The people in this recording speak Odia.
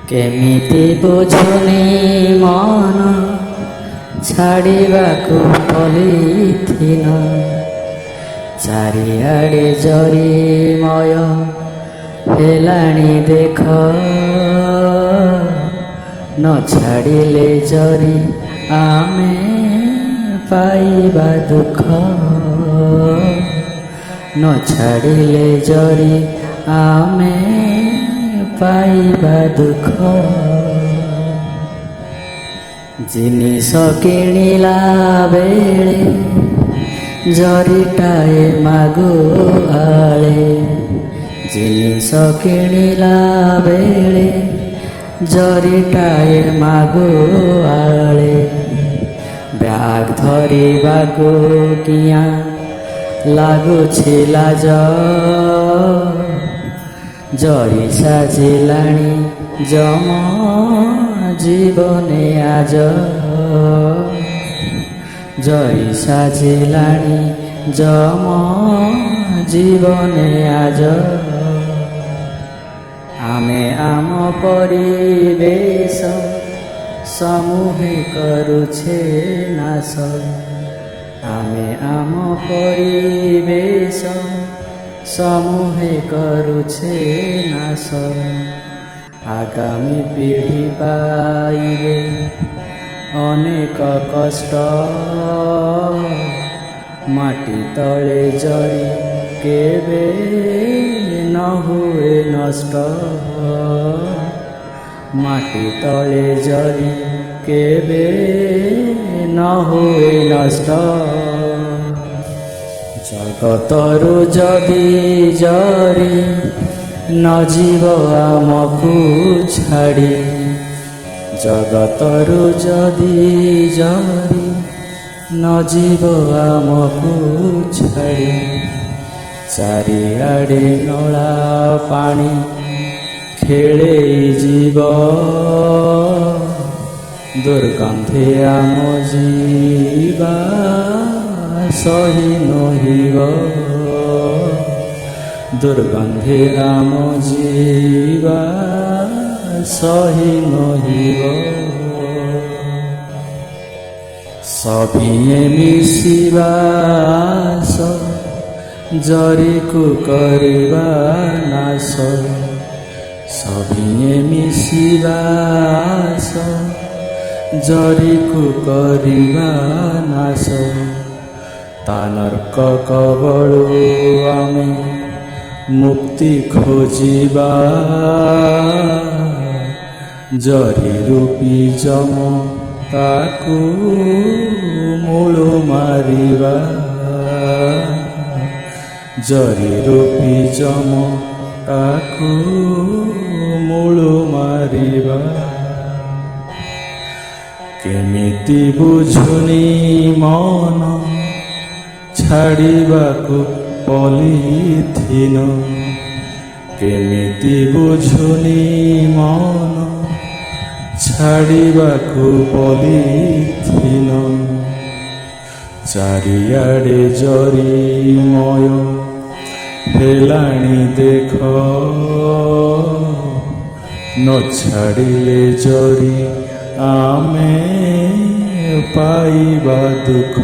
କେମିତି ବୁଝୁନି ମନ ଛାଡ଼ିବାକୁ ପଲିଥିନ, ଚାରିଆଡ଼େ ଜରିମୟ ହେଲାଣି ଦେଖ, ନ ଛାଡ଼ିଲେ ଜରି ଆମେ ପାଇବା ଦୁଃଖ, ନ ଛାଡ଼ିଲେ ଜରି ଆମେ ପାଇବା ଦୁଃଖ। ଜିନିଷ କିଣିଲା ବେଳେ ଜରିଟାଏ ମାଗୁଆଳେ, ଜିନିଷ କିଣିଲା ବେଳେ ଜରିଟାଏ ମାଗୁଆଳେ, ବ୍ୟାଗ୍ ଧରିବାକୁ କିଆଁ ଲାଗୁଛି ଲାଜ, ଜରି ସାଜିଲାଣି ଜମ ଜୀବନେ ଆଜ, ଜରି ସାଜିଲାଣି ଜମ ଜୀବନେ ଆଜ। ଆମେ ଆମ ପରିବେଶ ସମୂହେ କରୁଛେ ନାଶ, ଆମେ ଆମ ପରିବେଶ ସମୂହେ କରୁଛେ ନାଶ। ଆଗାମୀ ପିଢ଼ି ପାଇବେ ଅନେକ କଷ୍ଟ, ମାଟି ତଳେ ଜରି କେବେ ନ ହୁଏ ନଷ୍ଟ, ମାଟି ତଳେ ଜରି କେବେ ନ ହୁଏ ନଷ୍ଟ। ଜଗତରୁ ଯଦି ଜରି ନ ଯିବ ଆମକୁ ଛାଡ଼ି, ଜଗତରୁ ଯଦି ଜରି ନ ଯିବ ଆମକୁ ଛାଡ଼ି, ଚାରିଆଡ଼େ ନଳା ପାଣି ଖେଳେଇ ଯିବ, ଦୁର୍ଗନ୍ଧେ ଆମ ଯିବା ସହି ନହିବ, ଦୁର୍ଗନ୍ଧେ ଆମ ଯିବା ସହି ନହିବ। ସଭିଏ ମିଶିବା ଆସ, ଜରିକୁ କରିବା ନାଶ, ସଭିଏ ମିଶିବା ଆସ, ଜରିକୁ କରିବା ନାଶ। ତାନର୍କ କବଳୁ ଆମେ ମୁକ୍ତି ଖୋଜିବା, ଜରି ରୂପୀ ଜମ ତାକୁ ମୂଳ ମାରିବା, ଜରି ରୂପୀ ଜମ ତାକୁ ମୂଳ ମାରିବା। କେମିତି ବୁଝୁନି ମନ ଛାଡ଼ିବାକୁ ପଲିଥିନ, କେମିତି ବୁଝୁନି ମନ ଛାଡ଼ିବାକୁ ପଲିଥିନ, ଚାରିଆଡ଼େ ଜରିମୟ ହେଲାଣି ଦେଖ, ନ ଛାଡ଼ିଲେ ଜରି ଆମେ ପାଇବା ଦୁଃଖ।